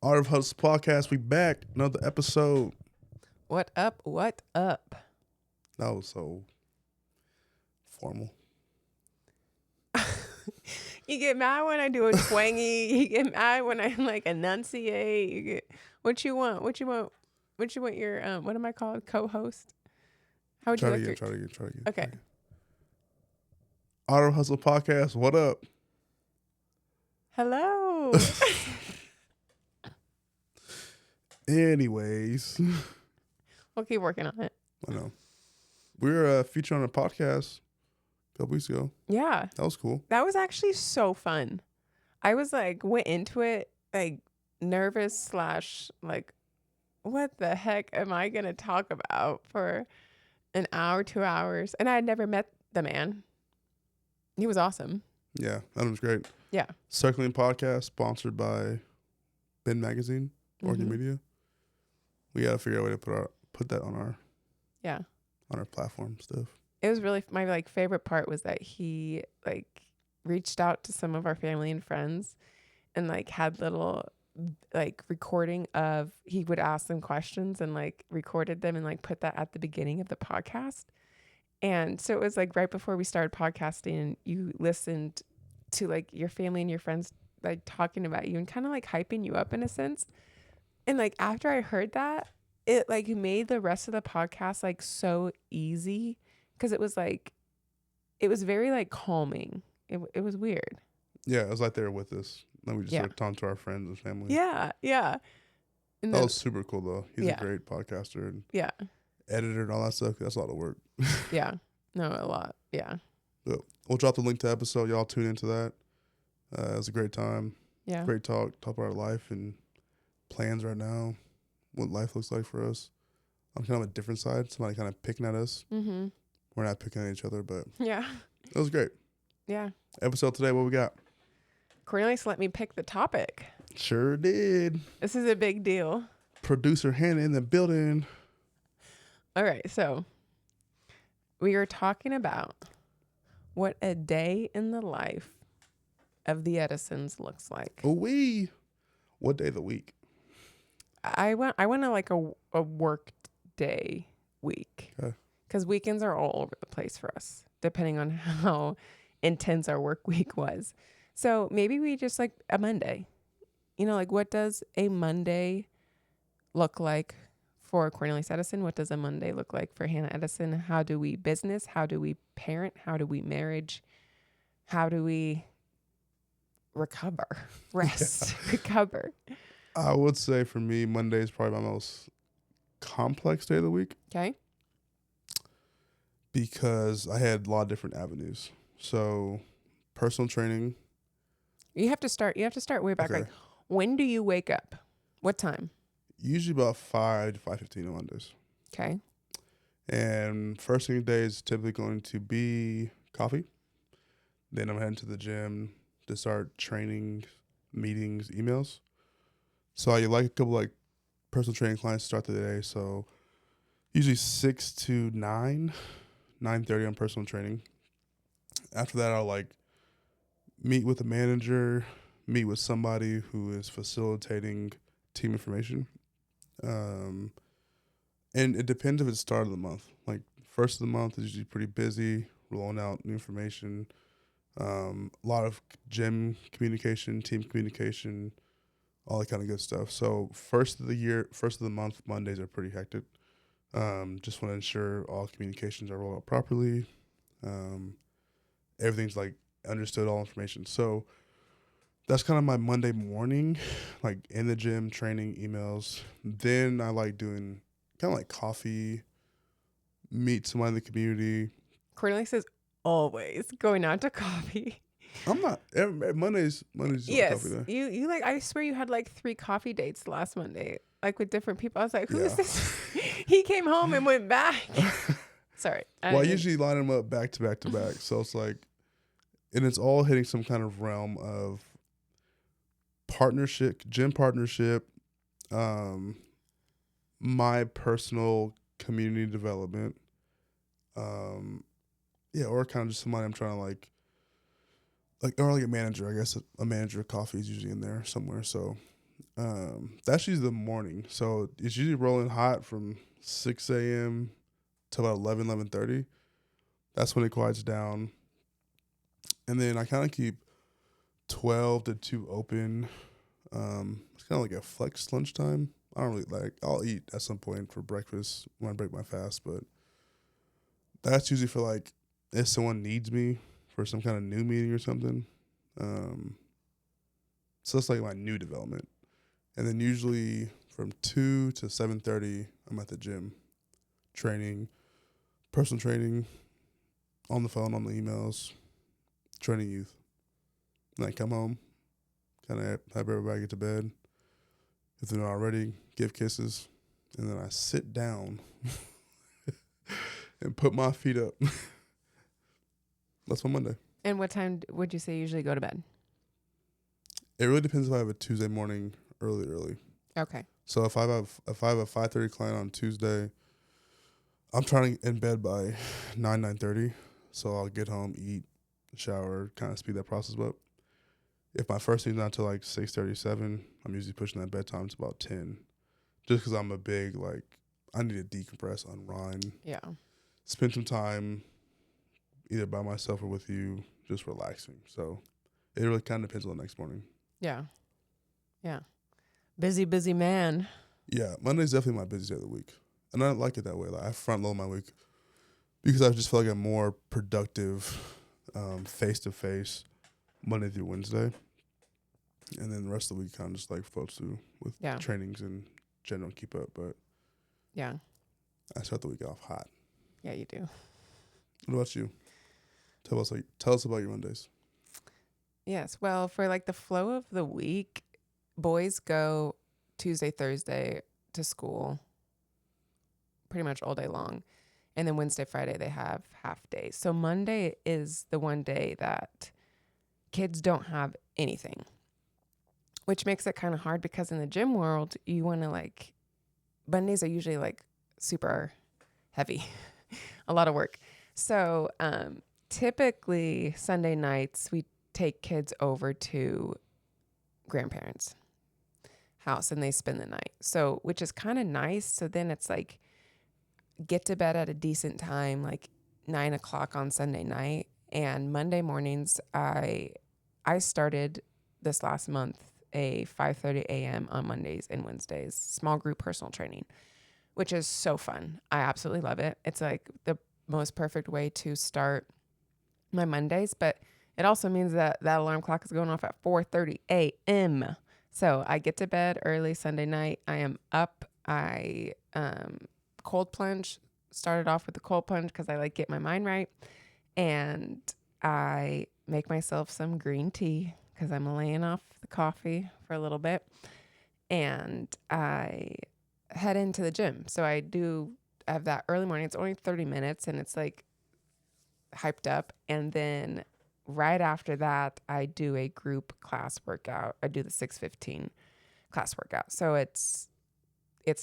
Art of Hustle Podcast. We back. Another episode. What up? What up? That was so formal. You get mad when I do a twangy. You get mad when I like enunciate. You get what you want. What you want. What you want your what am I called? Co-host. How would Try you it like again. your? Try it again. Try it again. Okay. Art of Hustle Podcast. What up? Hello. Anyways, We'll keep working on it. I know we were featured on a podcast a couple weeks ago. Yeah, That was cool. that was actually so fun. I was like went into it like nervous slash like, what the heck am I gonna talk about for an hour, 2 hours? And I had never met the man. He was awesome. Yeah, that was great. Yeah. Circling Podcast, sponsored by Ben Magazine, Organ Mhm. Media. We gotta figure out a way to put that on Yeah. our platform stuff. It was really my like favorite part was that he like reached out to some of our family and friends and like had little like recording of he would ask them questions and like recorded them and like put that at the beginning of the podcast. And so it was like right before we started podcasting, you listened to like your family and your friends like talking about you and kind of like hyping you up in a sense. And like after I heard that, it like made the rest of the podcast like so easy because it was very like calming. It was weird. Yeah, it was like they were with us. Then we just Yeah. started talking to our friends and family. Yeah, yeah. And That then, was super cool though. He's Yeah. a great podcaster and yeah, editor and all that stuff. That's a lot of work. yeah. No, a lot. Yeah, But we'll drop the link to the episode. Y'all tune into that. It was a great time. yeah. Great talk about our life and plans right now. What life looks like for us. I'm kind of a different side. Somebody kind of picking at us. Mm-hmm. We're not picking at each other, but Yeah, it was great. yeah. Episode today, what we got? Cornelius let me pick the topic. Sure did. This is a big deal. Producer Hannah in the building. All right, so we are talking about what a day in the life of the Edisons looks like. Ooh-wee. What day of the week? I went to like a work day week Okay. because weekends are all over the place for us, depending on how intense our work week was. So maybe we just like a Monday, like what does a Monday look like for Cornelius Edison? What does a Monday look like for Hannah Edison? How do we business? How do we parent? How do we marriage? How do we recover, rest, recover? I would say for me, Monday is probably my most complex day of the week Okay. because I had a lot of different avenues. So, personal training. You have to start way back. Okay. Like, when do you wake up? What time? Usually about 5 to 5:15 on Mondays. Okay. And first thing of the day is typically going to be coffee. Then I'm heading to the gym to start training, meetings, emails. So I like a couple like personal training clients to start the day. So usually 6 to 9, 9:30 on personal training. After that, I'll like meet with a manager, meet with somebody who is facilitating team information. And it depends if it's start of the month. Like first of the month is usually pretty busy, rolling out new information. A lot of gym communication, team communication, all that kind of good stuff. So first of the month, Mondays are pretty hectic. Just want to ensure all communications are rolled out properly. Everything's like understood, all information. So that's kind of my Monday morning, like in the gym, training, emails. Then I like doing kind of like coffee, meet someone in the community. Cornelius is always going out to coffee. I'm not Mondays Yes. coffee day. You like, I swear you had like 3 coffee dates last Monday, like with different people. I was like, who is Yeah. this? He came home and went back. Sorry. Well, I usually line them up back to back to back. So it's like, and it's all hitting some kind of realm of partnership, gym partnership, my personal community development, or kind of just somebody I'm trying to like or like a manager. I guess a manager of coffee is usually in there somewhere. So That's usually the morning. So it's usually rolling hot from 6 a.m. to about 11:30. That's when it quiets down. And then I kind of keep 12 to 2 open. It's kind of like a flex lunchtime. I don't really like, I'll eat at some point for breakfast when I break my fast, but that's usually for like if someone needs me for some kind of new meeting or something. So it's like my new development. And then usually from 2 to 7:30, I'm at the gym training, personal training, on the phone, on the emails, training youth. And I come home, kind of have everybody get to bed. If they're not already, give kisses. And then I sit down and put my feet up. That's my Monday. And what time would you say you usually go to bed? It really depends if I have a Tuesday morning early. Okay. So if I have a 5:30 client on Tuesday, I'm trying to in bed by 9:30. So I'll get home, eat, shower, kind of speed that process up. If my first thing's not till like 6:37, I'm usually pushing that bedtime to about 10. Just because I'm a big, like, I need to decompress, unwind, Yeah. spend some time either by myself or with you, just relaxing. So it really kind of depends on the next morning. Yeah. Yeah. Busy man. Yeah, Monday's definitely my busiest day of the week. And I like it that way. Like, I front load my week because I just feel like I'm more productive face-to-face Monday through Wednesday. And then the rest of the week kind of just like floats through with trainings and general keep up. But yeah, I start the week off hot. Yeah, you do. What about you? Tell us about your Mondays. Yes. Well, for like the flow of the week, boys go Tuesday, Thursday to school pretty much all day long. And then Wednesday, Friday, they have half days. So Monday is the one day that kids don't have anything, which makes it kind of hard because in the gym world, you want to like, Mondays are usually like super heavy, a lot of work. So typically Sunday nights, we take kids over to grandparents' house and they spend the night. So, which is kind of nice. So then it's like, get to bed at a decent time, like 9 o'clock on Sunday night. And Monday mornings, I started this last month a 5:30 a.m. on Mondays and Wednesdays, small group personal training, which is so fun. I absolutely love it. It's like the most perfect way to start my Mondays, but it also means that that alarm clock is going off at 4:30 a.m. So I get to bed early Sunday night. I am up. I cold plunge, started off with the cold plunge because I like get my mind right. And I make myself some green tea because I'm laying off the coffee for a little bit. And I head into the gym. So I have that early morning. It's only 30 minutes and it's like hyped up. And then right after that, I do a group class workout. I do the 6:15 class workout. So it's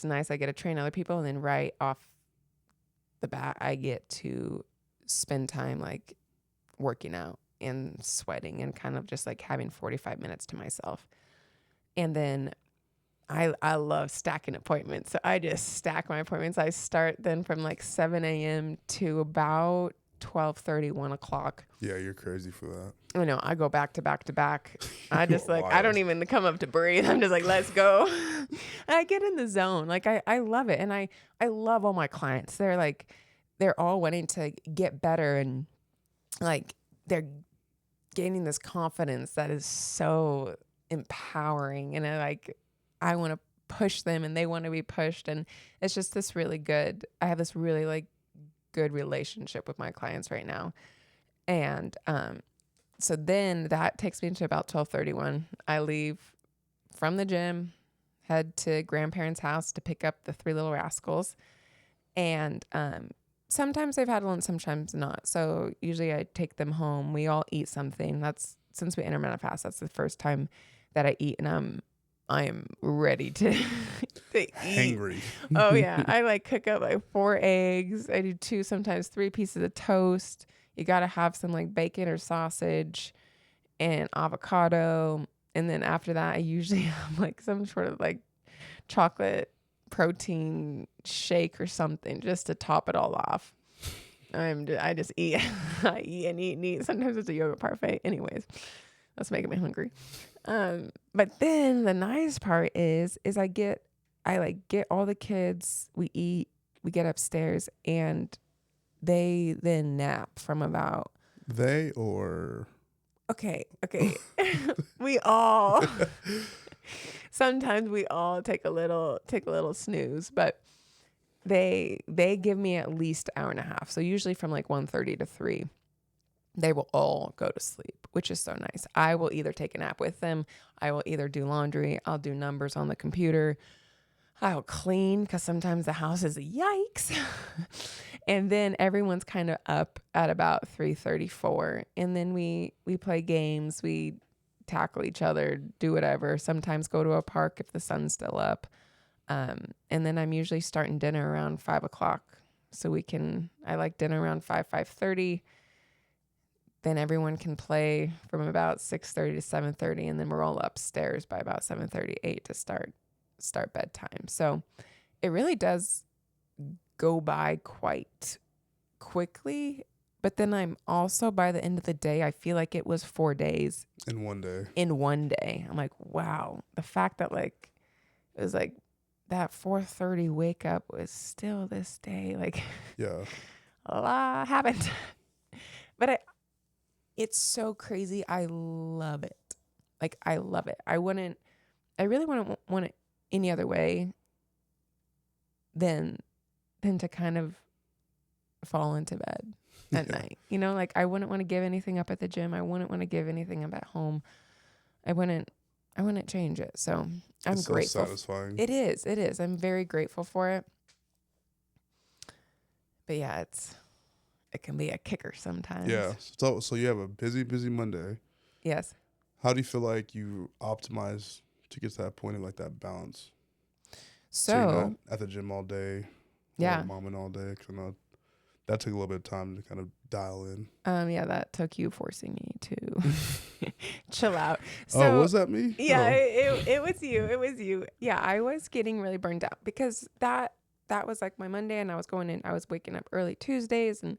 nice. I get to train other people. And then right off the bat, I get to spend time like working out and sweating and kind of just like having 45 minutes to myself. And then I love stacking appointments. So I just stack my appointments. I start then from like 7 a.m. to about 12:30, 1 o'clock. Yeah, you're crazy for that. I know. I go back to back to back. I just like, I don't even come up to breathe. I'm just like, let's go. I get in the zone. Like I love it. And I love all my clients. They're all wanting to get better and like they're gaining this confidence that is so empowering. And I want to push them and they want to be pushed. And it's just I have this really like good relationship with my clients right now. And, so then that takes me to about 12:31. I leave from the gym, head to grandparents' house to pick up the three little rascals. And sometimes they've had lunch, sometimes not. So usually I take them home. We all eat something. Since we intermittent fast, that's the first time that I eat. And I am ready to eat. Hangry. Oh, yeah. I like cook up like 4 eggs. I do 2, sometimes 3 pieces of toast. You got to have some like bacon or sausage and avocado And then after that, I usually have like some sort of like chocolate protein shake or something just to top it all off. I just eat. I eat and eat and eat. Sometimes it's a yogurt parfait. Anyways, that's making me hungry. But then the nice part is I like get all the kids, we eat, we get upstairs, and they then nap from about They or okay. We all sometimes we all take a little snooze, but they give me at least an hour and a half. So usually from like 1:30 to 3, they will all go to sleep, which is so nice. I will either take a nap with them, I will either do laundry, I'll do numbers on the computer, I'll clean because sometimes the house is yikes. And then everyone's kind of up at about 3:34, and then we play games, we tackle each other, do whatever. Sometimes go to a park if the sun's still up. And then I'm usually starting dinner around 5 o'clock. So I like dinner around 5:30. Then everyone can play from about 6:30 to 7:30. And then we're all upstairs by about 7:38 to start bedtime. So it really does go by quite quickly. But then I'm also, by the end of the day, I feel like it was 4 days. in one day. In one day. I'm like, wow. The fact that like, it was like, that 4:30 wake up was still this day. Like, Yeah. a lot happened. But it's so crazy. I love it. Like, I love it. I really wouldn't want it any other way than to kind of fall into bed at night. You know, like I wouldn't want to give anything up at the gym. I wouldn't want to give anything up at home. I wouldn't change it. So I'm it's grateful. So satisfying. It is. I'm very grateful for it. But yeah, it can be a kicker sometimes. Yeah. So you have a busy Monday. Yes. How do you feel like you optimize to get to that point of like that balance? So you're not at the gym all day. Yeah. Or momming all day. Cause I know that took a little bit of time to kind of dial in. Yeah, that took you forcing me to chill out. So, was that me? Yeah, it was you. It was you. Yeah, I was getting really burned out because that was like my Monday, and I was waking up early Tuesdays and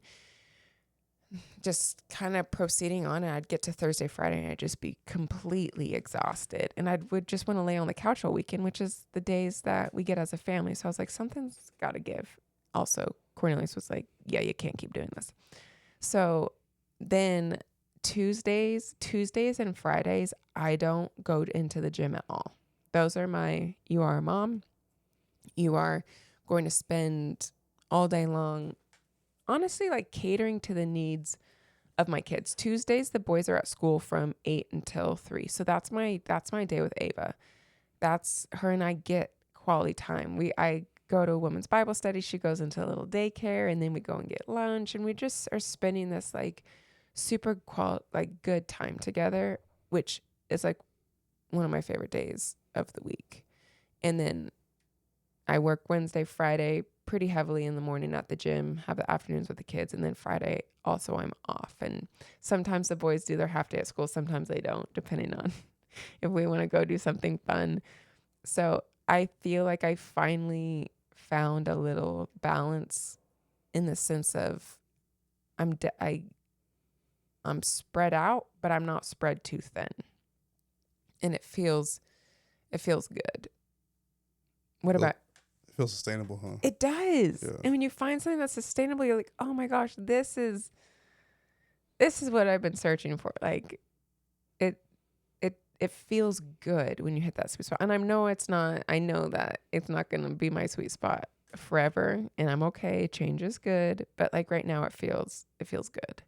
just kind of proceeding on, and I'd get to Thursday, Friday, and I'd just be completely exhausted. And I would just want to lay on the couch all weekend, which is the days that we get as a family. So I was like, something's got to give. Also, Cornelius was like, yeah, you can't keep doing this. So then Tuesdays and Fridays, I don't go into the gym at all. Those are you are a mom. You are going to spend all day long, honestly, like catering to the needs of my kids. Tuesdays, the boys are at school from 8 until 3. So that's my day with Ava. That's her and I get quality time. I go to a women's Bible study. She goes into a little daycare, and then we go and get lunch, and we just are spending this like super good time together, which is like one of my favorite days of the week. And then I work Wednesday, Friday pretty heavily in the morning at the gym, have the afternoons with the kids, and then Friday also I'm off. And sometimes the boys do their half day at school, sometimes they don't, depending on if we want to go do something fun. So I feel like I finally found a little balance in the sense of I'm spread out, but I'm not spread too thin. And it feels good. What about? It feels sustainable, huh? It does. Yeah. And when you find something that's sustainable, you're like, oh my gosh, this is what I've been searching for. Like it feels good when you hit that sweet spot. And I know that it's not going to be my sweet spot forever, and I'm okay. Change is good, but like right now it feels good.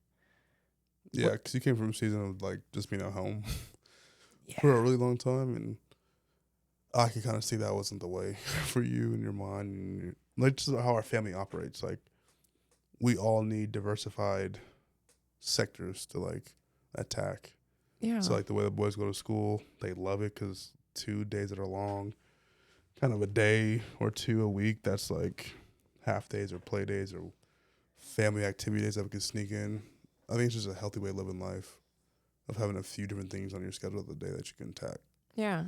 Yeah, because you came from a season of like just being at home for a really long time, and I could kind of see that wasn't the way for you and your mind, and like just how our family operates. Like we all need diversified sectors to like attack. Yeah. So like the way the boys go to school, they love it because 2 days that are long, kind of a day or two a week. That's like half days or play days or family activity days that we can sneak in. I think it's just a healthy way of living life. of having a few different things on your schedule of the day that you can tack. Yeah.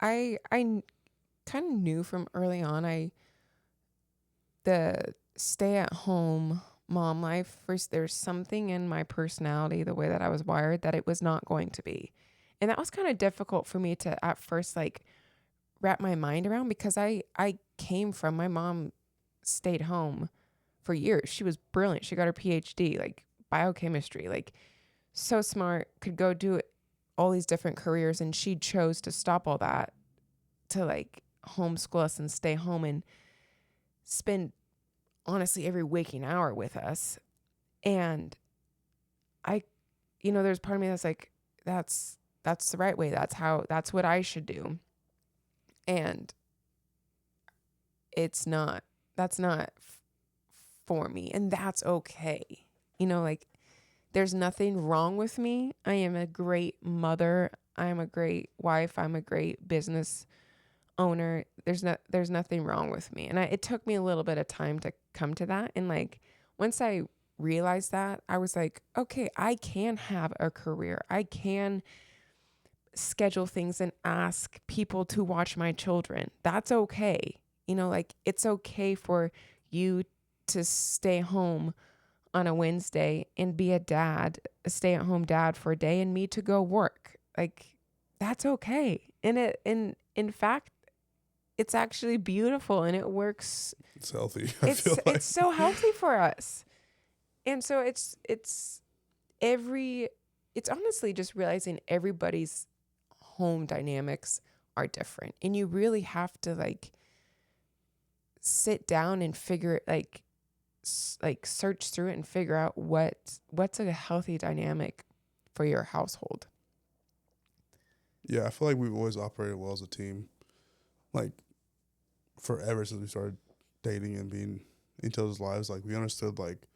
I kind of knew from early on the stay at home mom life, first there's something in my personality, the way that I was wired, that it was not going to be. And that was kind of difficult for me to at first like wrap my mind around, because I came from, my mom stayed home for years. She was brilliant. She got her PhD, like biochemistry, like so smart, could go do all these different careers, and she chose to stop all that to like homeschool us and stay home and spend honestly every waking hour with us. And I, there's part of me that's like, that's the right way. That's what I should do. And that's not for me. And that's okay. Like there's nothing wrong with me. I am a great mother. I'm a great wife. I'm a great business owner. There's nothing wrong with me. And it took me a little bit of time to come to that. And like, once I realized that, I was like, okay, I can have a career. I can schedule things and ask people to watch my children. That's okay. Like it's okay for you to stay home on a Wednesday and be a stay-at-home dad for a day, and me to go work. Like that's okay. And in fact, it's actually beautiful and it works. It's healthy. It's so healthy for us. And so it's honestly just realizing everybody's home dynamics are different, and you really have to like sit down and figure it, like search through it and figure out what's a healthy dynamic for your household. Yeah, I feel like we've always operated well as a team, like forever since we started dating and being in each other's lives. Like we understood like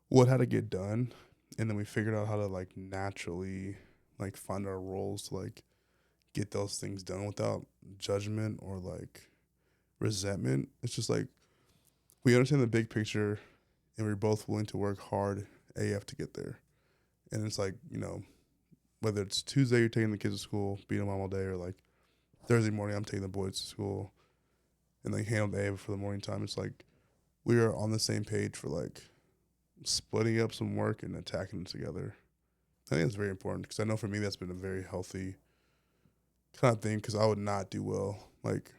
what had to get done, and then we figured out how to like naturally like find our roles to like get those things done without judgment or like resentment. It's just like we understand the big picture, and we're both willing to work hard AF to get there. And it's like, whether it's Tuesday you're taking the kids to school, being a mom all day, or like Thursday morning I'm taking the boys to school and like handle the AF for the morning time. It's like we are on the same page for like splitting up some work and attacking it together. I think it's very important, because I know for me that's been a very healthy kind of thing, because I would not do well like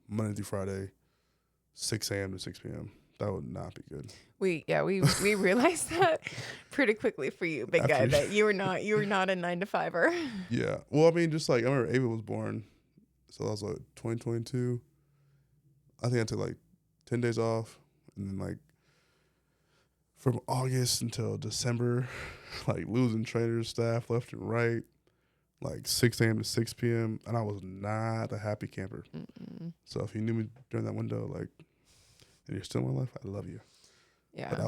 Monday through Friday, 6 a.m. to 6 p.m. That would not be good. We realized that pretty quickly for you, big guy, that you were not a 9-to-5er. Yeah. Well, I mean, just like I remember Ava was born, so that was like 2022. I think I took like 10 days off, and then like from August until December, like losing trainers, staff left and right, like 6 a.m. to 6 p.m. And I was not a happy camper. Mm-mm. So if you knew me during that window, like, and you're still in my life, I love you. Yeah. But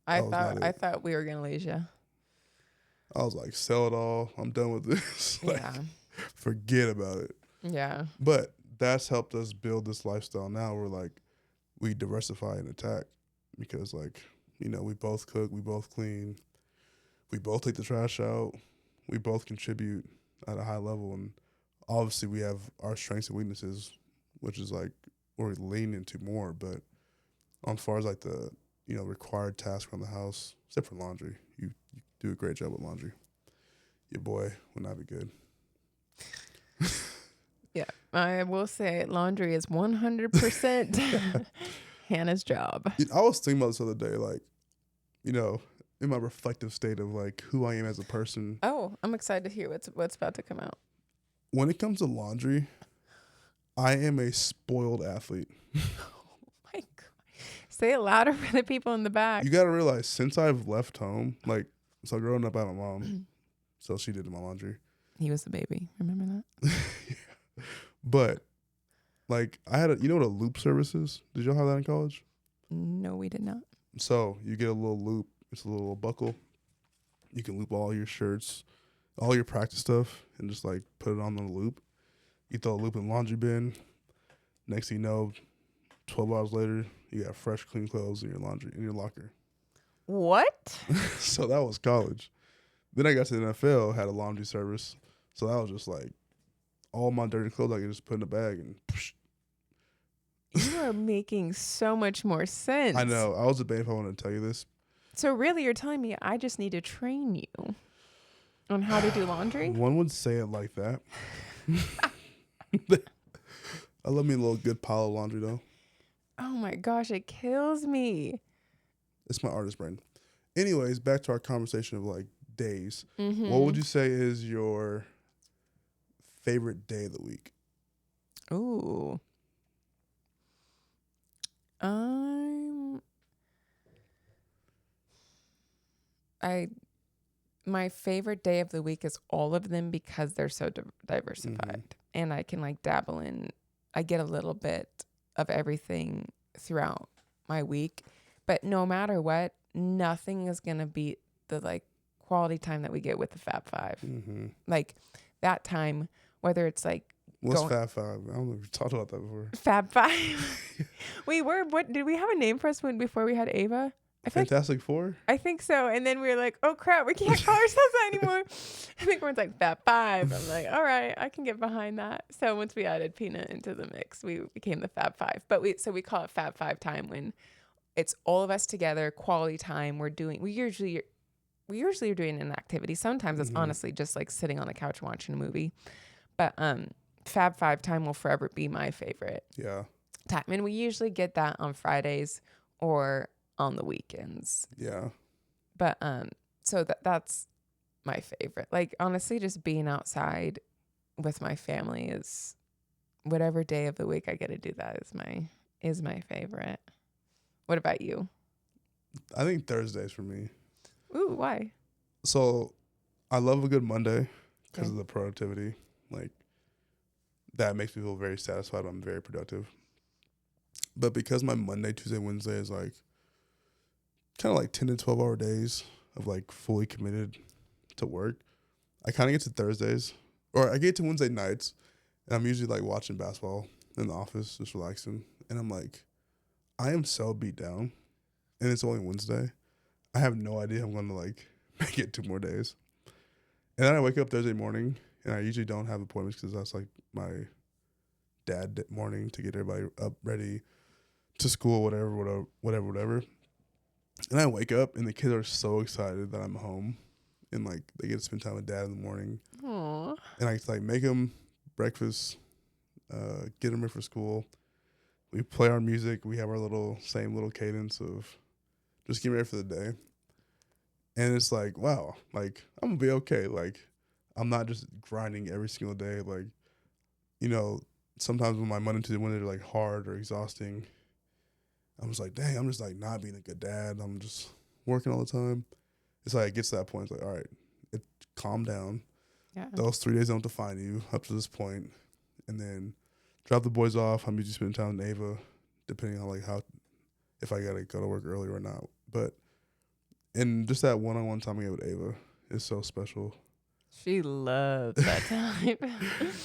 I thought we were gonna lose you. I was like, sell it all. I'm done with this. Like, Yeah. forget about it. Yeah. But that's helped us build this lifestyle now where like we diversify and attack, because like, we both cook, we both clean, we both take the trash out, we both contribute at a high level, and obviously we have our strengths and weaknesses, which is like where we lean into more. But as far as like the required task around the house, except for laundry, you do a great job with laundry. Your boy would not be good. Yeah, I will say laundry is 100% Hannah's job. I was thinking about this the other day, like, in my reflective state of like who I am as a person. Oh, I'm excited to hear what's about to come out. When it comes to laundry, I am a spoiled athlete. Oh my God. Say it louder for the people in the back. You got to realize, since I've left home, like, so growing up, I had my mom, so she did my laundry. He was the baby. Remember that? Yeah. But, like, I had what a loop service is? Did y'all have that in college? No, we did not. So you get a little loop. It's a little buckle. You can loop all your shirts, all your practice stuff, and just, like, put it on the loop. You throw a loop in the laundry bin. Next thing you know, 12 hours later, you got fresh, clean clothes in your laundry, in your locker. What? So that was college. Then I got to the NFL, had a laundry service. So that was just like all my dirty clothes I could just put in a bag and psh. You are making so much more sense. I know. I was debating if I wanted to tell you this. So really, you're telling me I just need to train you on how to do laundry? One would say it like that. I love me a little good pile of laundry though. Oh my gosh, it kills me. It's my artist brain. Anyways, back to our conversation of like days. Mm-hmm. What would you say is your favorite day of the week? Ooh. My favorite day of the week is all of them because they're so diversified, and I can like dabble in. I get a little bit of everything throughout my week, but no matter what, nothing is gonna beat the like quality time that we get with the Fab 5. Mm-hmm. Like that time, whether it's like What's Fab 5? I don't know if we talked about that before. Fab 5. What did we have a name for us before we had Ava? Fantastic Four? I think so. And then we were like, oh crap, we can't call ourselves that anymore. I think everyone's like Fab 5. I'm like, all right, I can get behind that. So once we added Peanut into the mix, we became the Fab 5. But we call it Fab 5 time when it's all of us together, quality time. We usually are doing an activity. Sometimes it's honestly just like sitting on the couch watching a movie. But Fab 5 time will forever be my favorite. Yeah. Time. And we usually get that on Fridays or on the weekends. Yeah. But so that's my favorite. Like honestly, just being outside with my family is whatever day of the week I get to do that is my favorite. What about you? I think Thursdays for me. Ooh, why? So I love a good Monday because of the productivity. Like that makes me feel very satisfied. I'm very productive. But because my Monday, Tuesday, Wednesday is like kind of like 10 to 12 hour days of like fully committed to work, I kind of get to Thursdays or I get to Wednesday nights and I'm usually like watching basketball in the office, just relaxing. And I'm like, I am so beat down and it's only Wednesday. I have no idea I'm going to like make it 2 more days. And then I wake up Thursday morning and I usually don't have appointments because that's like my dad morning to get everybody up ready to school, whatever. And I wake up and the kids are so excited that I'm home and like they get to spend time with dad in the morning. Aww. And I get to like make them breakfast, get them ready for school. We play our music. We have our same little cadence of just getting ready for the day. And it's like, wow, like I'm gonna be okay. Like I'm not just grinding every single day. Like, you know, sometimes when my Monday to Wednesday are like hard or exhausting, I'm just like, dang, I'm just like not being a good dad. I'm just working all the time. It's like it gets to that point. It's like, all right, calm down. Yeah. Those 3 days don't define you up to this point. And then drop the boys off. I'm usually spending time with Ava, depending on like if I gotta go to work early or not. But and just that one-on-one time I get with Ava is so special. She loves that time.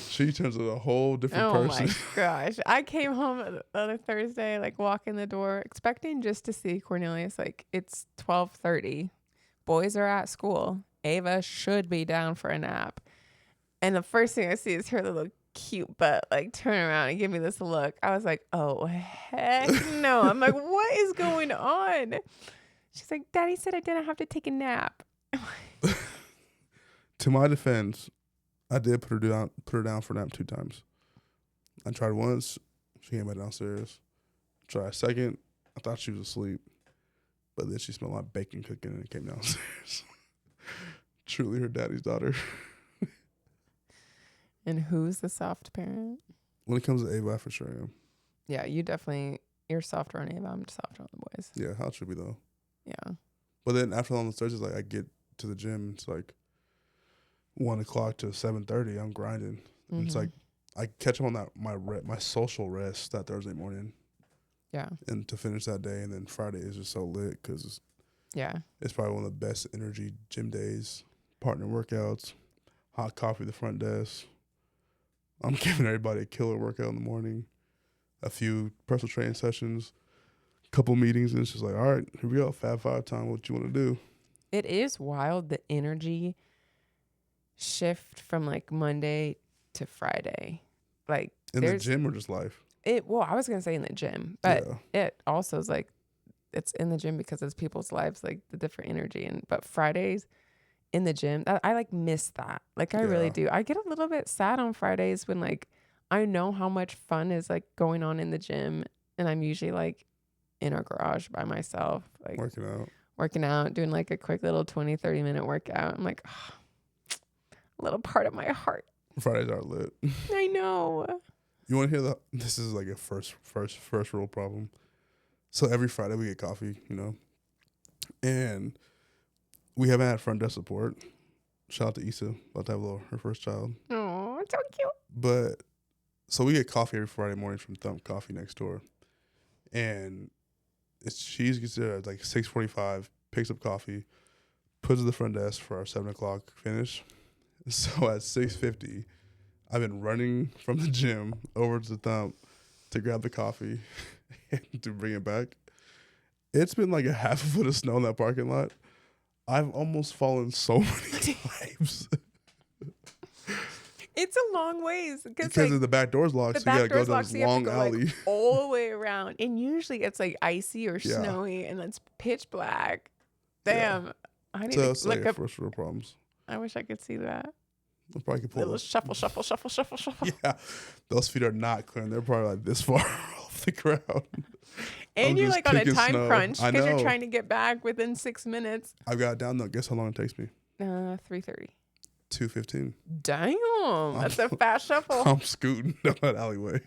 She turns into a whole different person. Oh my gosh. I came home the other Thursday, like walk in the door, expecting just to see Cornelius. Like it's 12:30. Boys are at school. Ava should be down for a nap. And the first thing I see is her little cute butt like turn around and give me this look. I was like, oh heck no. I'm like, what is going on? She's like, Daddy said I didn't have to take a nap. To my defense, I did put her down for a nap 2 times. I tried once, she came back downstairs. Tried a second, I thought she was asleep. But then she smelled like bacon cooking and came downstairs. Truly her daddy's daughter. And who's the soft parent? When it comes to Ava, I for sure am. Yeah, you're softer on Ava. I'm softer on the boys. Yeah, how it should be though. Yeah. But then after on the Thursdays, like I get to the gym, it's like 1 o'clock to 7:30. I'm grinding. Mm-hmm. And it's like I catch up on that my social rest that Thursday morning. Yeah. And to finish that day, and then Friday is just so lit because it's probably one of the best energy gym days. Partner workouts, hot coffee at the front desk. I'm giving everybody a killer workout in the morning, a few personal training sessions, couple meetings, and it's just like, all right, here we go, Fab 5 time. What you want to do? It is wild, the energy shift from like Monday to Friday. Like In the there's gym or just life? it. Well, I was gonna say in the gym, but Yeah. it also is like it's in the gym because it's people's lives, like the different energy. And but Fridays in the gym, I like miss that. Like I really Yeah. do. I get a little bit sad on Fridays when like I know how much fun is like going on in the gym, and I'm usually like in a garage by myself, like working out, doing like a quick little 20-30 minute workout. I'm like, oh, a little part of my heart. Fridays are lit. I know. You want to hear this is like a first rule problem. So every Friday we get coffee, and we haven't had front desk support. Shout out to Issa, about to have her first child. Oh, it's so cute. But so we get coffee every Friday morning from Thump Coffee next door, and she's considered at like 6:45. Picks up coffee, puts it at the front desk for our 7 o'clock finish. So at 6:50, I've been running from the gym over to Thump to grab the coffee and to bring it back. It's been like a half a foot of snow in that parking lot. I've almost fallen so many times. It's a long ways Because like, the back door's locked, the so you back gotta go door's down locked, this so you have long to go alley. like all the way around. And usually it's like icy or Yeah. snowy, and it's pitch black. Yeah. Damn, I need So to that's like look up. first world problems. I wish I could see that. I probably could pull Little those. shuffle, shuffle, shuffle, shuffle, shuffle. Yeah, those feet are not clean. They're probably like this far off the ground. And I'm you're just like on a kicking time snow. crunch I because you're know. trying to get back within 6 minutes. I've got it down though. Guess how long it takes me? 3:30. 2:15. Damn, that's a fast shuffle. I'm scooting down that alleyway.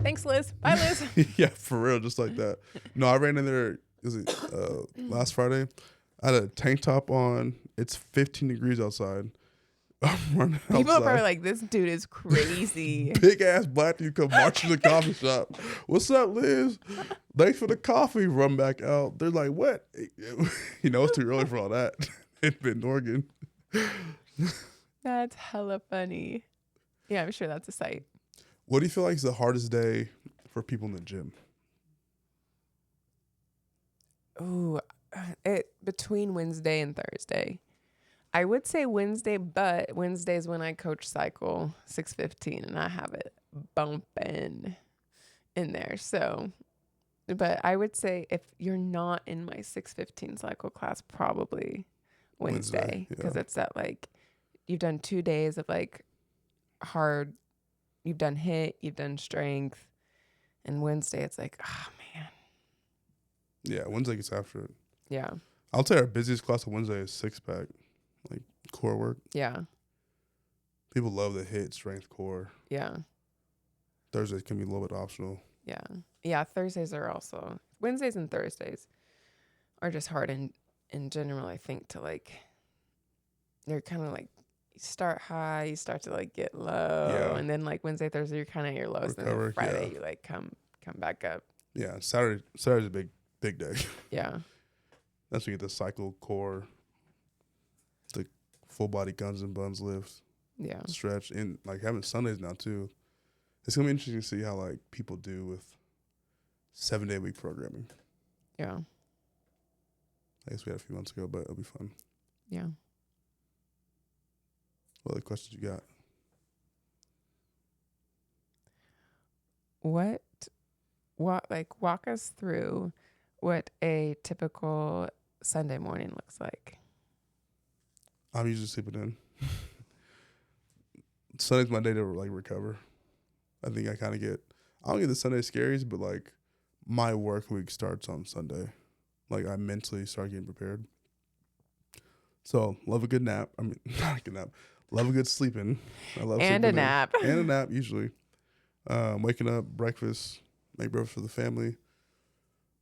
Thanks, Liz. Bye, Liz. Yeah, for real, just like that. No, I ran in there. Was it last Friday? I had a tank top on. It's 15 degrees outside. I'm running outside. People are probably like, this dude is crazy. Big ass black dude come marching to the coffee shop. What's up, Liz? Thanks for the coffee. Run back out. They're like, what? It's too early for all that. In Bend, Oregon. That's hella funny. Yeah, I'm sure that's a sight. What do you feel like is the hardest day for people in the gym? Ooh, between Wednesday and Thursday. I would say Wednesday, but Wednesday's when I coach cycle 6:15, and I have it bumping in there. So, but I would say if you're not in my 6:15 cycle class, probably Wednesday, because it's that like you've done 2 days of like hard. You've done HIIT, you've done strength, and Wednesday it's like, oh man. Yeah, Wednesday gets after it. Yeah. I'll tell you our busiest class on Wednesday is 6-pack, like core work. Yeah. People love the HIIT, strength, core. Yeah. Thursdays can be a little bit optional. Yeah. Yeah. Thursdays are also, Wednesdays and Thursdays are just hard in general, I think, to like, you're kind of like, you start high, you start to like get low, and then like Wednesday, Thursday, you're kind of at your lowest, and then Friday, you like come back up. Yeah. Saturday's a big day. Yeah. That's when you get the cycle, core, the full body guns and buns lifts. Yeah. Stretch, and like having Sundays now too. It's gonna be interesting to see how like people do with 7-day week programming. Yeah. I guess we had a few months ago, but it'll be fun. Yeah. What other questions you got? Walk us through what a typical Sunday morning looks like. I'm usually sleeping in. Sunday's my day to like recover. I think I don't get the Sunday scaries, but like my work week starts on Sunday. Like I mentally start getting prepared. So love a good nap. I mean, not a good nap. Love a good sleeping. I love and a nap. And a nap usually. Waking up, breakfast, make breakfast for the family.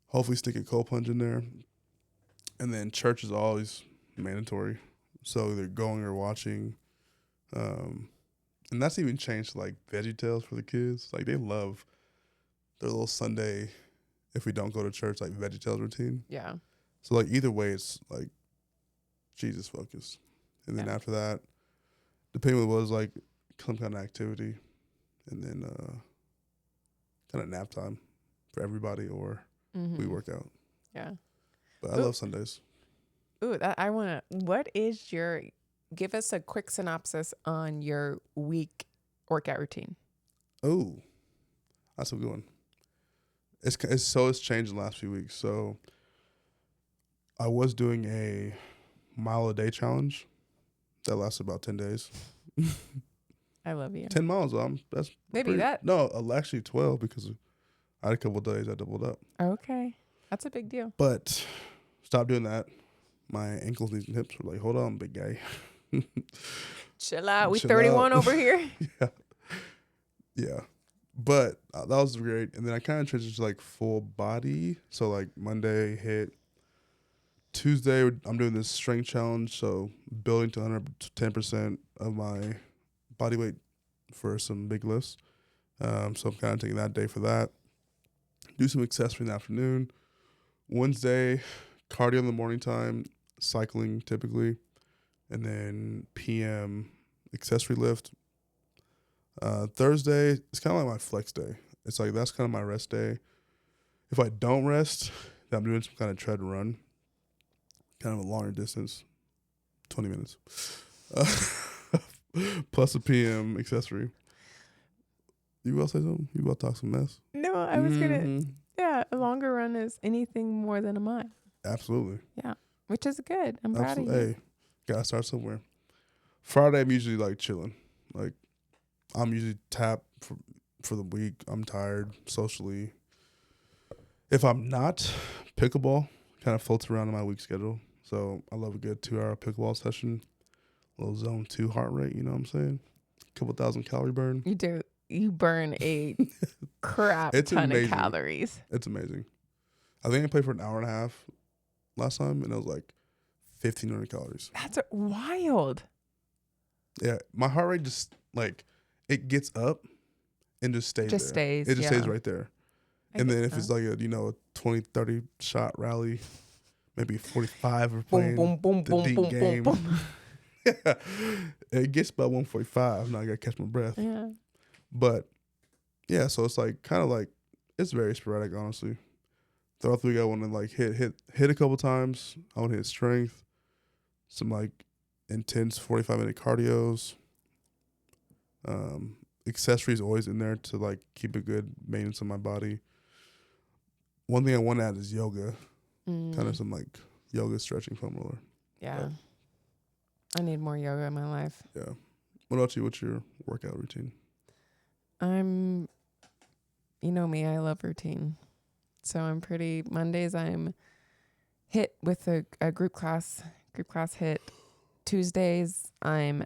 Hopefully stick a cold plunge in there. And then church is always mandatory. So either going or watching. And that's even changed to like VeggieTales for the kids. Like they love their little Sunday, if we don't go to church, like VeggieTales routine. Yeah. So like either way, it's like Jesus focused. And then after that, depending on what it was, like some kind of activity. And then kind of nap time for everybody, or we work out. Yeah. But I Ooh, love Sundays. ooh, that I want to. What is your? Give us a quick synopsis on your week workout routine. Oh, that's a good one. It's changed in the last few weeks. So I was doing a mile a day challenge that lasted about 10 days. I love you. 10 miles. That's Maybe pretty. that. No, actually 12 because I had a couple of days I doubled up. Okay, that's a big deal. But stop doing that. My ankles, knees, and hips were like, hold on, big guy. Chill out. We Chill 31 out. over here. Yeah. Yeah. But that was great. And then I kind of transitioned to like full body. So like Monday hit. Tuesday, I'm doing this strength challenge. So building to 110% of my body weight for some big lifts. So I'm kind of taking that day for that. Do some accessory in the afternoon. Wednesday, cardio in the morning time, cycling typically. And then PM accessory lift. Thursday, it's kind of like my flex day. It's like that's kind of my rest day. If I don't rest, then I'm doing some kind of tread run, kind of a longer distance, 20 minutes, plus a PM accessory. You about to say something? You about to talk some mess? No, I was gonna. Yeah, a longer run is anything more than a mile. Absolutely. Yeah, which is good. I'm proud of you. Hey, gotta start somewhere. Friday, I'm usually like chilling. Like I'm usually tapped for the week. I'm tired socially. If I'm not, pickleball kind of floats around in my week schedule. So I love a good 2-hour pickleball session. A little zone 2 heart rate, you know what I'm saying? A couple thousand calorie burn. You do. You burn a crap It's ton amazing. of calories. It's amazing. I think I played for an hour and a half last time, and it was like 1,500 calories. That's wild. Yeah, my heart rate just like it gets up and just stays Just there. stays. It just yeah. stays right there. I And get then if that. it's like a 20, 30 shot rally, maybe 45 or boom, playing boom, boom, the boom, deep boom, game. boom, boom. It gets about 145. Now I gotta catch my breath. Yeah. But yeah, so it's like kind of like it's very sporadic, honestly. Throughout the week, I want to like hit a couple times. I want to hit strength, some like intense 45-minute cardios. Accessories always in there to like keep a good maintenance of my body. One thing I want to add is yoga, kind of some like yoga stretching foam roller. Yeah. I need more yoga in my life. Yeah. What about you? What's your workout routine? You know me, I love routine. So Mondays I'm hit with a group class hit. Tuesdays I'm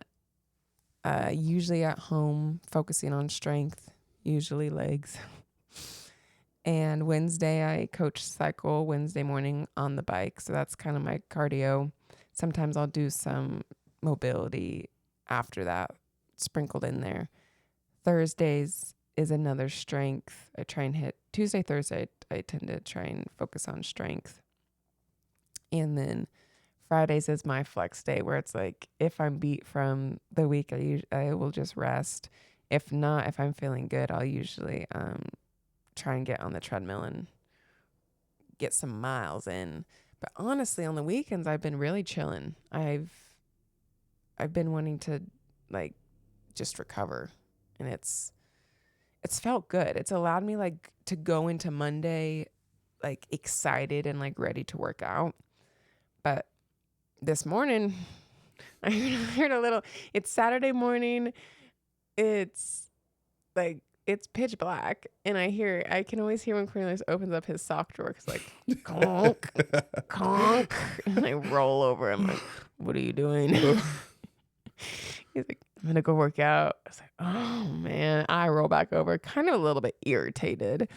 usually at home focusing on strength, usually legs. And Wednesday I coach cycle Wednesday morning on the bike. So that's kind of my cardio. Sometimes I'll do some mobility after that sprinkled in there. Thursdays is another strength. I try and hit Tuesday, Thursday. I tend to try and focus on strength. And then Fridays is my flex day where it's like if I'm beat from the week, I will just rest. If not, if I'm feeling good, I'll usually try and get on the treadmill and get some miles in. But honestly, on the weekends, I've been really chilling. I've been wanting to like just recover, and it's felt good. It's allowed me like to go into Monday like excited and like ready to work out. But this morning, I heard a little. It's Saturday morning. It's like it's pitch black, and I can always hear when Cornelius opens up his sock drawer. It's like conk, conk, and I roll over. I'm like, "What are you doing?" He's like, "I'm gonna go work out." I was like, "Oh man!" I roll back over, kind of a little bit irritated.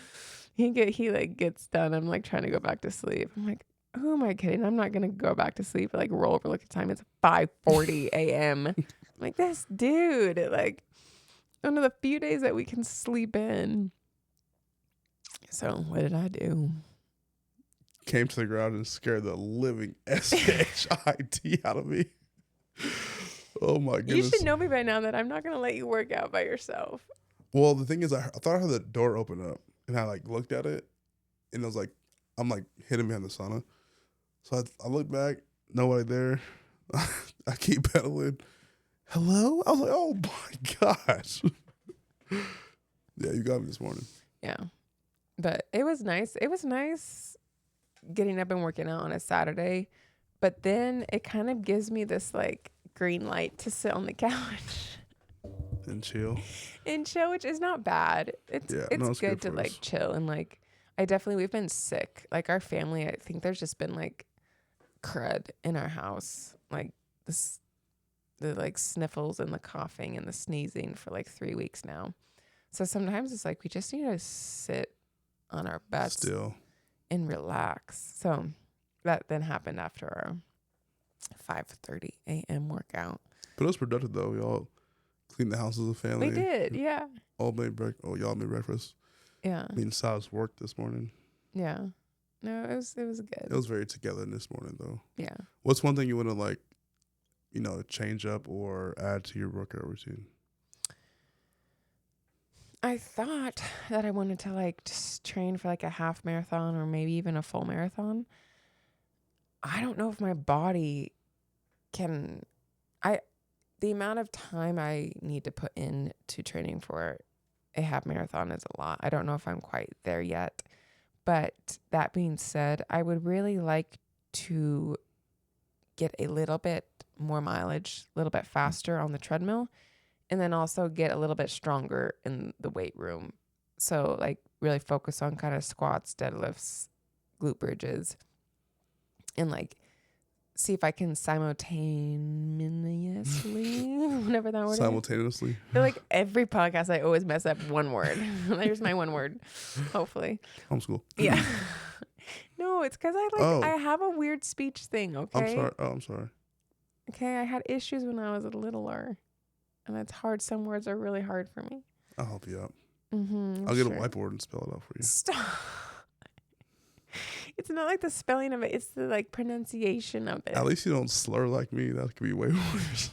He like gets done. I'm like trying to go back to sleep. I'm like, who am I kidding? I'm not gonna go back to sleep. Like roll over, look at time. It's 5:40 a.m. I'm like, this dude, like one of the few days that we can sleep in. So what did I do? Came to the ground and scared the living shit out of me. Oh my goodness. You should know me by now that I'm not gonna let you work out by yourself. Well, the thing is, I thought I heard the door open up, and I like looked at it, and it was like, I'm like hidden behind the sauna. So I look back, nobody there. I keep pedaling. Hello? I was like, oh my gosh. Yeah, you got me this morning. Yeah. But it was nice. It was nice getting up and working out on a Saturday. But then it kind of gives me this like green light to sit on the couch And chill. and chill, which is not bad. It's Yeah, it's no, it's good good to for like us. chill and like we've been sick. Like our family, I think there's just been like crud in our house. Like this the like sniffles and the coughing and the sneezing for like 3 weeks now. So sometimes it's like we just need to sit on our butts Still. and relax. So that then happened after our 5:30 a.m. workout. But it was productive though. We all cleaned the house as a family. We did, yeah. All made y'all made breakfast. Yeah. Me and Silas worked this morning. Yeah. No, it was good. It was very together this morning though. Yeah. What's one thing you want to like, change up or add to your workout routine? I thought that I wanted to like just train for like a half marathon or maybe even a full marathon. I don't know if my body can the amount of time I need to put into training for a half marathon is a lot. I don't know if I'm quite there yet. But that being said, I would really like to get a little bit more mileage, a little bit faster on the treadmill, and then also get a little bit stronger in the weight room. So like really focus on kind of squats, deadlifts, glute bridges, and like see if I can simultaneously, whatever that word is. Simultaneously. I feel like every podcast I always mess up one word. There's my one word, hopefully. Homeschool. Yeah. No, it's because I have a weird speech thing, okay? I'm sorry. Oh, I'm sorry. Okay, I had issues when I was a littler. And it's hard. Some words are really hard for me. I'll help you out. Mm-hmm, I'll get a whiteboard and spell it out for you. Stop. It's not like the spelling of it. It's the like pronunciation of it. At least you don't slur like me. That could be way worse.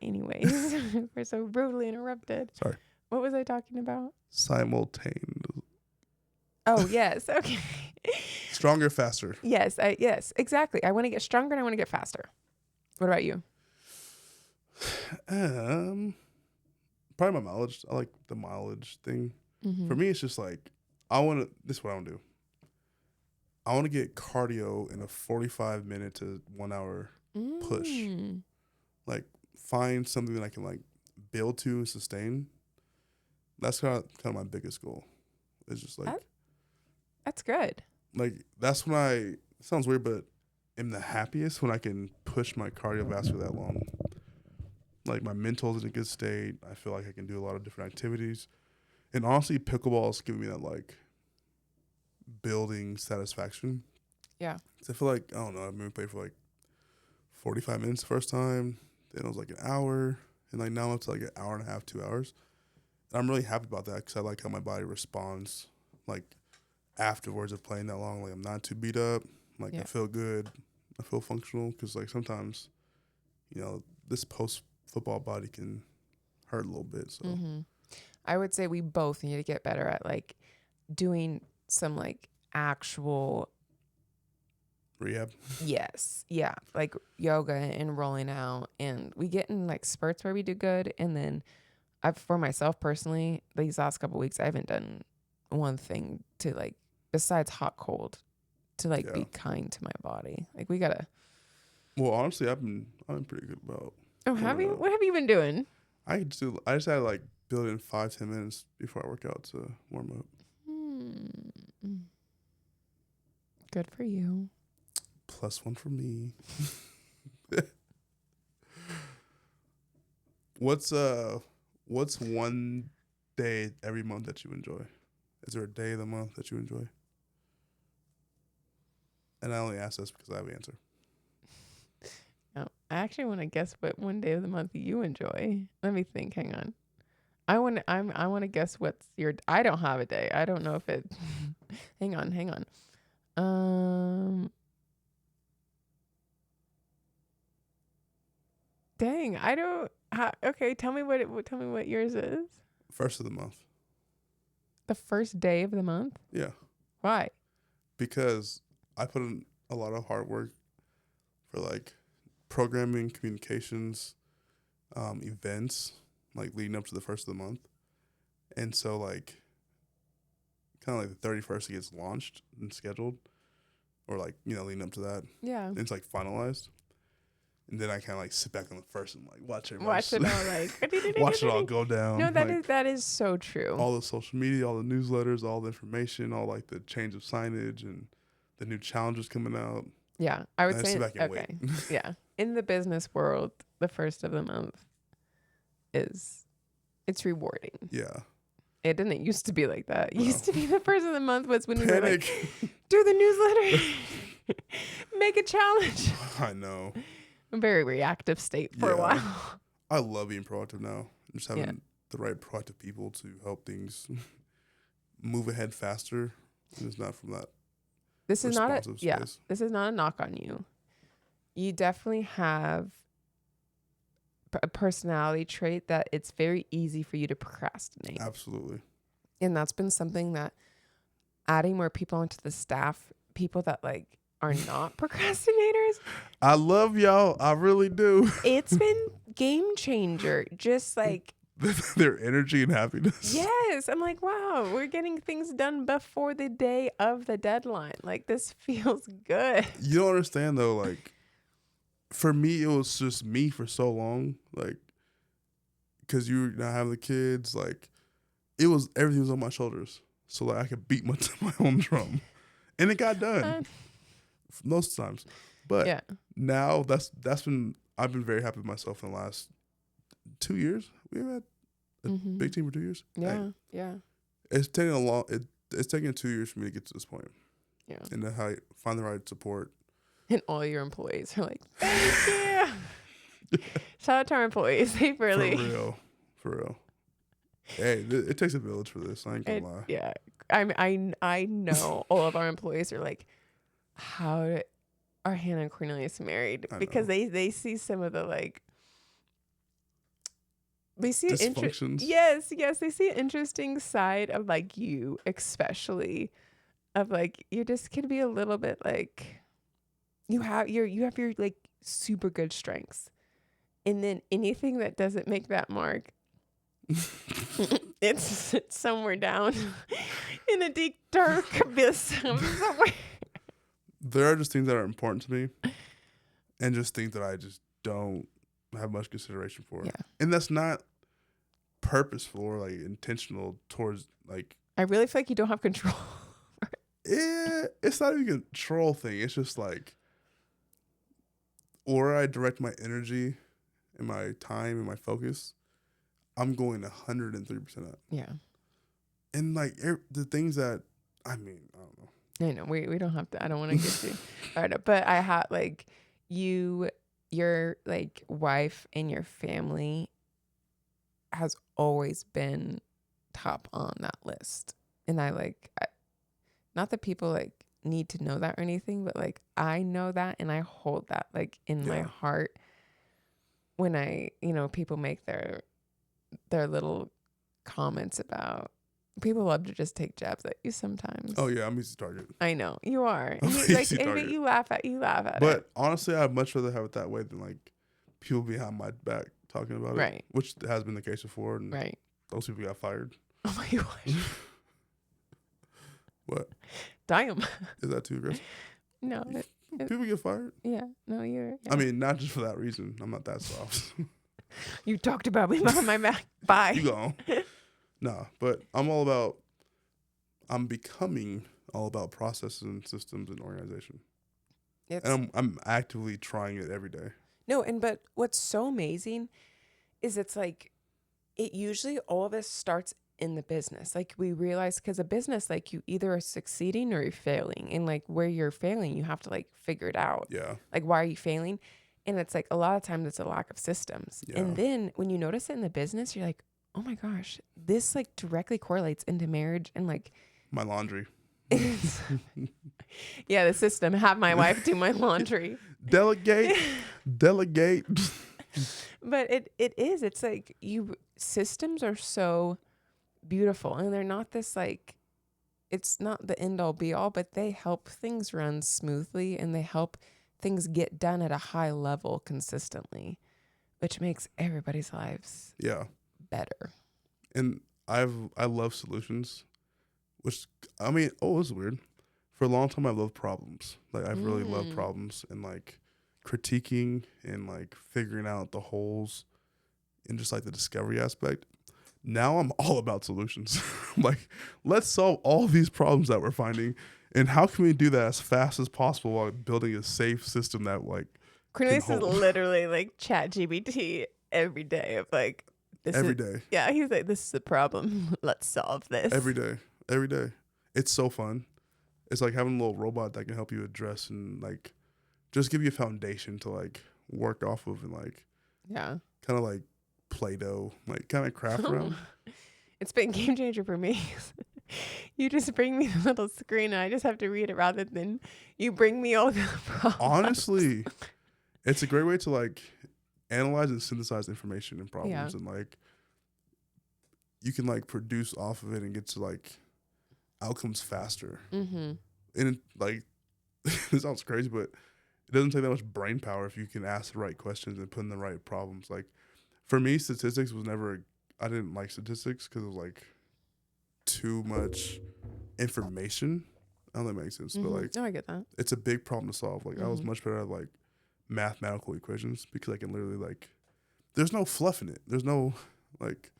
Anyways, we're so rudely interrupted. Sorry. What was I talking about? Simultaneous. Oh, yes. Okay. Stronger, faster. Yes, exactly. I want to get stronger and I want to get faster. What about you? Probably my mileage. I like the mileage thing. Mm-hmm. For me, it's just like this is what I want to do. I want to get cardio in a 45-minute to 1 hour push. Like find something that I can like build to and sustain. That's kind of my biggest goal. It's just like that's good. Like that's when it sounds weird, but am the happiest when I can push my cardiovascular that long. Like my mental's in a good state. I feel like I can do a lot of different activities. And honestly, pickleball is giving me that like building satisfaction. Yeah. 'Cause I feel like, I don't know, I've been playing for like 45 minutes the first time. Then it was like an hour. And like now it's like an hour and a half, 2 hours. And I'm really happy about that because I like how my body responds like afterwards of playing that long. Like I'm not too beat up. Like I feel good. I feel functional because like sometimes, this post-football body can hurt a little bit. So I would say we both need to get better at like doing some like actual rehab. Yes. Yeah. Like yoga and rolling out. And we get in like spurts where we do good. And then for myself personally, these last couple of weeks, I haven't done one thing to like, besides hot cold, to like be kind to my body. Like we gotta. Well, honestly, I've been pretty good about. Oh, have you? What have you been doing? I just had to like build in 5-10 minutes before I work out to warm up. Good for you. +1 for me. What's one day every month that you enjoy? Is there a day of the month that you enjoy? And I only ask this because I have an answer. No, I actually want to guess what one day of the month you enjoy. Let me think. Hang on. I want to guess what's your. I don't have a day. I don't know if it. hang on. Dang, I don't. Okay, tell me what yours is. First of the month. The first day of the month? Yeah. Why? because I put in a lot of hard work for like programming, communications, events, like leading up to the first of the month. And so like kind of like the 31st it gets launched and scheduled, or like, leading up to that. Yeah. It's like finalized. And then I kind of like sit back on the first and like watch Watch it all like watch it all go down. No, like, that is so true. all the social media, all the newsletters, all the information, all like the change of signage and the new challenges coming out. Yeah, I would And I say sit back and okay. wait. Yeah, in the business world, the first of the month it's rewarding. Yeah. It didn't used to be like that. It No. used to be the first of the month was when we were Panic. like, do the newsletter, make a challenge. I know. A very reactive state for a Yeah. while. I love being proactive now. Just having Yeah. the right proactive people to help things move ahead faster. And it's not from that This is not a responsive yeah. space. This is not a knock on you. You definitely have a personality trait that it's very easy for you to procrastinate. Absolutely. And that's been something that adding more people onto the staff, people that like are not procrastinators, I love y'all. I really do. it's been game changer. Just like, Their energy and happiness. yes, I'm like, wow, we're getting things done before the day of the deadline. Like, this feels good. You don't understand though, like for me it was just me for so long, like because you not having the kids, like everything was on my shoulders. So like I could beat my own drum. And it got done. Most times. But Yeah. now I've been very happy with myself in the last 2 years. We've had a Mhm. big team for 2 years. Yeah. Hey, Yeah. it's taken it's taken 2 years for me to get to this point. Yeah. And then how find the right support. And all your employees are like, thank you. Shout out to our employees. They really. For real. Hey, it takes a village for this. I ain't gonna lie. Yeah. I know all of our employees are like, how are Hannah and Cornelius married? I Because know. they see some of the like, they see an Dysfunctions. yes, they see an interesting side of like you, especially of like you just can be a little bit like you have your like super good strengths, and then anything that doesn't make that mark, it's somewhere down in a deep dark abyss of somewhere. There are just things that are important to me, and just things that I just don't have much consideration for. Yeah. And that's not purposeful or like intentional towards like. I really feel like you don't have control. It's not even a control thing. It's just like, or I direct my energy and my time and my focus, I'm going 103% up. Yeah. And like the things that, I mean, I don't know. I know we don't have to. I don't want to get too. I don't know, but I have like your like wife and your family has always been top on that list, and not that people like need to know that or anything, but like I know that and I hold that like in my heart when people make their little comments about. People love to just take jabs at you sometimes. Oh yeah, I'm easy target. I know you are. I'm And easy like, and target. you laugh at it. But honestly, I'd much rather have it that way than like people behind my back talking about it. Right. Which has been the case before. And Right. those people got fired. Oh my gosh. What? Damn. Is that too aggressive? No. People get fired? Yeah. No, you're. Yeah. I mean, not just for that reason. I'm not that soft. You talked about me behind my back. Bye. You go. Nah, but I'm becoming all about processes and systems and organization. And I'm actively trying it every day. No, but what's so amazing is it's like it usually all of this starts in the business. Like we realize because a business, like you either are succeeding or you're failing. And like where you're failing, you have to like figure it out. Yeah. Like why are you failing? And it's like a lot of times it's a lack of systems. Yeah. And then when you notice it in the business, you're like, oh my gosh, this like directly correlates into marriage and like My laundry. yeah, the system. Have my wife do my laundry. Delegate. Delegate. But it's like systems are so beautiful and they're not this like it's not the end all be all, but they help things run smoothly and they help things get done at a high level consistently, which makes everybody's lives Yeah. better. And I love solutions, which I mean, oh, it's weird. For a long time, I loved problems. Like I've really loved problems and like critiquing and like figuring out the holes and just like the discovery aspect. Now I'm all about solutions. Like, let's solve all these problems that we're finding, and how can we do that as fast as possible while building a safe system that like can Cornelius is hold literally like chat GBT every day of like, this every is, day, yeah, he's like, this is the problem. Let's solve this. every day, every day. It's so fun. It's like having a little robot that can help you address and like just give you a foundation to like work off of and like Yeah. kind of like Play-Doh, like kind of craft around. It's been game changer for me. You just bring me the little screen and I just have to read it rather than you bring me all the problems. Honestly, it's a great way to like analyze and synthesize information and Yeah. problems, and like you can like produce off of it and get to like outcomes faster. Mm-hmm. And it, like it sounds crazy, but it doesn't take that much brain power if you can ask the right questions and put in the right problems. Like for me, statistics was never. I didn't like statistics because it was like too much information. I don't know if that makes sense, but like Oh, I get that. it's a big problem to solve. Like I was Mhm. much better at like mathematical equations because I can literally like there's no fluff in it. There's no like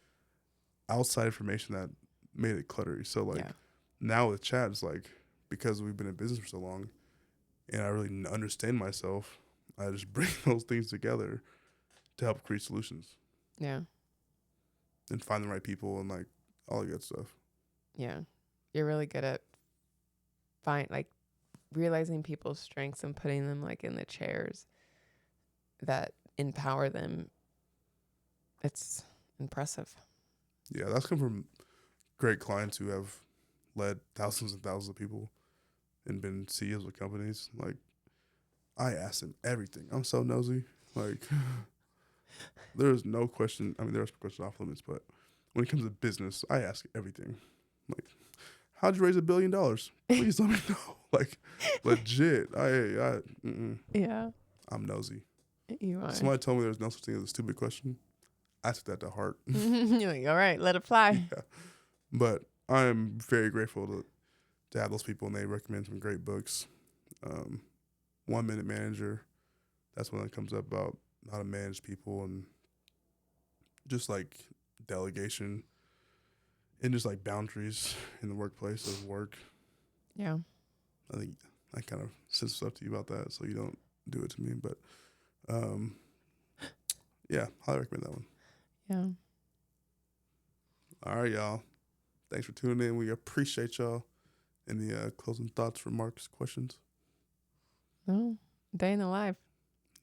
outside information that made it cluttery. So like Yeah. now with chat, it's like because we've been in business for so long and I really understand myself, I just bring those things together to help create solutions Yeah. and find the right people and like all the good stuff. Yeah. You're really good at like realizing people's strengths and putting them like in the chairs that empower them. It's impressive. Yeah, that's come from great clients who have led thousands and thousands of people and been CEOs of companies. Like I ask them everything. I'm so nosy. Like there's no question. I mean, there's questions off limits, but when it comes to business, I ask everything. Like, how'd you raise $1 billion? Please let me know. Like, legit. Yeah. I'm nosy. You are. Somebody told me there's no such thing as a stupid question. I took that to heart. You're like, all right, let it fly. Yeah. But I am very grateful to have those people, and they recommend some great books. 1 Minute Manager. That's when it comes up about how to manage people and just like delegation and just like boundaries in the workplace of work. Yeah. I think I kind of said stuff to you about that, so you don't do it to me. But yeah, highly recommend that one. Yeah. All right, y'all. Thanks for tuning in. We appreciate y'all. Any closing thoughts, remarks, questions? No. Day in the life.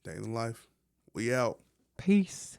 Day in the life. We out. Peace.